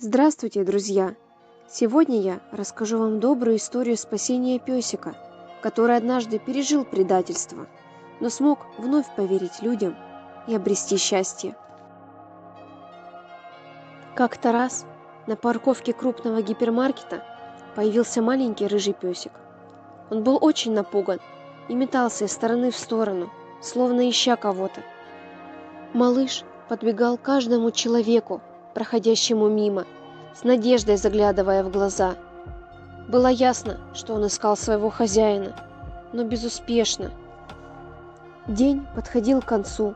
Здравствуйте, друзья! Сегодня я расскажу вам добрую историю спасения песика, который однажды пережил предательство, но смог вновь поверить людям и обрести счастье. Как-то раз на парковке крупного гипермаркета появился маленький рыжий песик. Он был очень напуган и метался из стороны в сторону, словно ища кого-то. Малыш подбегал к каждому человеку, проходящему мимо, с надеждой заглядывая в глаза. Было ясно, что он искал своего хозяина, но безуспешно. День подходил к концу,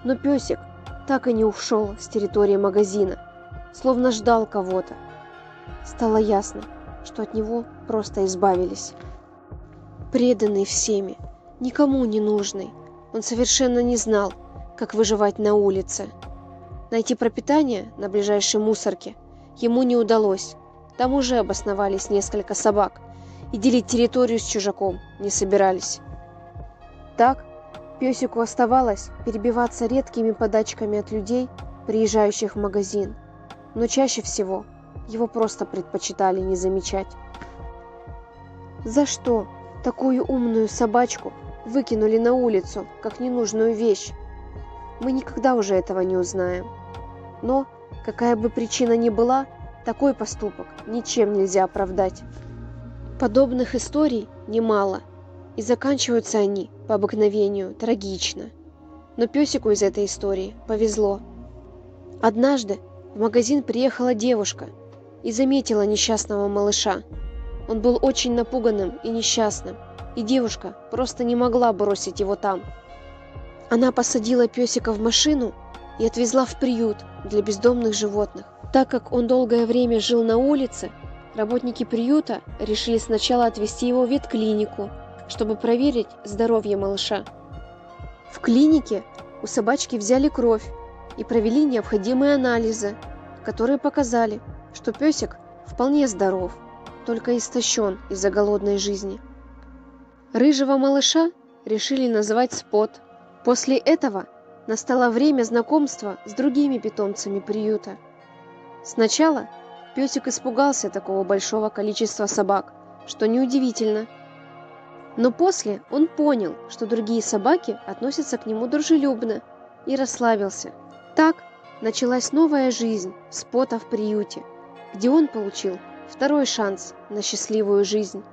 но песик так и не ушел с территории магазина, словно ждал кого-то. Стало ясно, что от него просто избавились. Преданный всеми, никому не нужный, он совершенно не знал, как выживать на улице. Найти пропитание на ближайшей мусорке ему не удалось. Там уже обосновались несколько собак, и делить территорию с чужаком не собирались. Так, песику оставалось перебиваться редкими подачками от людей, приезжающих в магазин, но чаще всего его просто предпочитали не замечать. За что такую умную собачку выкинули на улицу, как ненужную вещь? Мы никогда уже этого не узнаем. Но, какая бы причина ни была, такой поступок ничем нельзя оправдать. Подобных историй немало, и заканчиваются они, по обыкновению, трагично. Но песику из этой истории повезло. Однажды в магазин приехала девушка и заметила несчастного малыша. Он был очень напуганным и несчастным, и девушка просто не могла бросить его там. Она посадила песика в машину и отвезла в приют для бездомных животных. Так как он долгое время жил на улице, работники приюта решили сначала отвезти его в ветклинику, чтобы проверить здоровье малыша. В клинике у собачки взяли кровь и провели необходимые анализы, которые показали, что песик вполне здоров, только истощен из-за голодной жизни. Рыжего малыша решили назвать Спот. После этого настало время знакомства с другими питомцами приюта. Сначала песик испугался такого большого количества собак, что неудивительно. Но после он понял, что другие собаки относятся к нему дружелюбно, и расслабился. Так началась новая жизнь Спота в приюте, где он получил второй шанс на счастливую жизнь.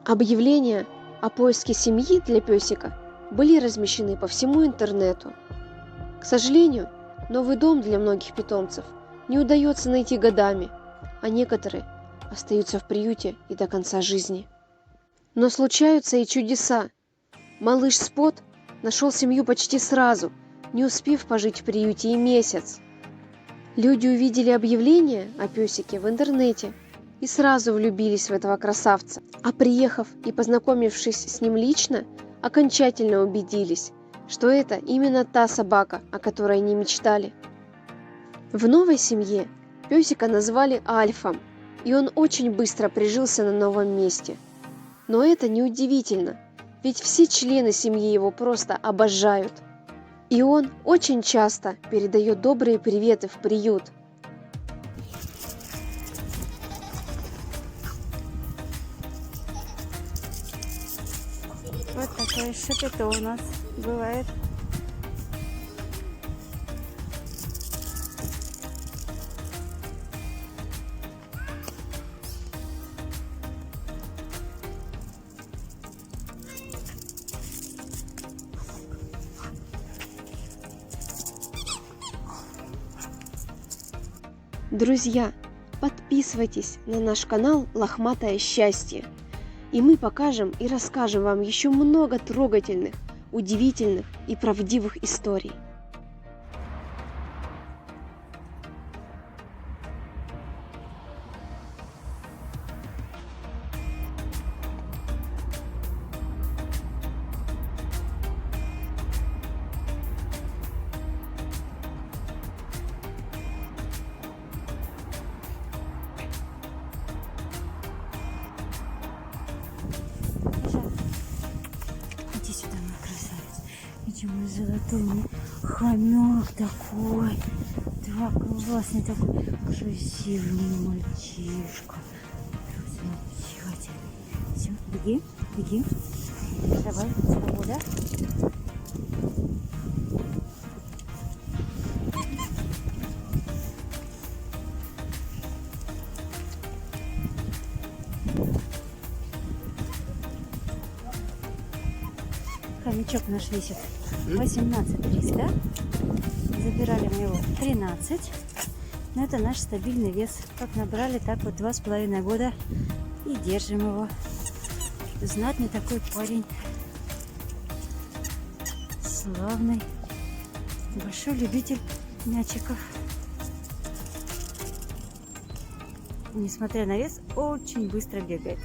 Объявления о поиске семьи для песика были размещены по всему интернету. К сожалению, новый дом для многих питомцев не удается найти годами, а некоторые остаются в приюте и до конца жизни. Но случаются и чудеса. Малыш Спот нашел семью почти сразу, не успев пожить в приюте и месяц. Люди увидели объявление о песике в интернете и сразу влюбились в этого красавца, а приехав и познакомившись с ним лично, окончательно убедились, что это именно та собака, о которой они мечтали. В новой семье песика назвали Альфом, и он очень быстро прижился на новом месте. Но это неудивительно, ведь все члены семьи его просто обожают. И он очень часто передает добрые приветы в приют. Вот такое шапито у нас бывает. Друзья, подписывайтесь на наш канал «Лохматое счастье», и мы покажем и расскажем вам еще много трогательных, удивительных и правдивых историй. Иди сюда, мой красавец. Иди, мой золотой, мой хомяк такой. Да, классный такой, красивый мальчишка. Все, беги, беги. Давай, свобода. Хомячок наш весит 18,30, да? Забирали мы его 13. Но это наш стабильный вес. Как набрали, так вот 2,5 года и держим его. Знатный такой парень. Славный. Большой любитель мячиков. Несмотря на вес, очень быстро бегает.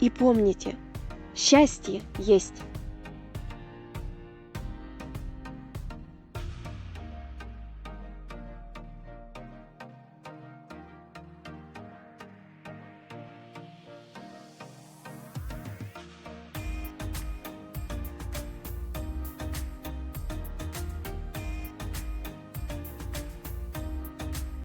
И помните, счастье есть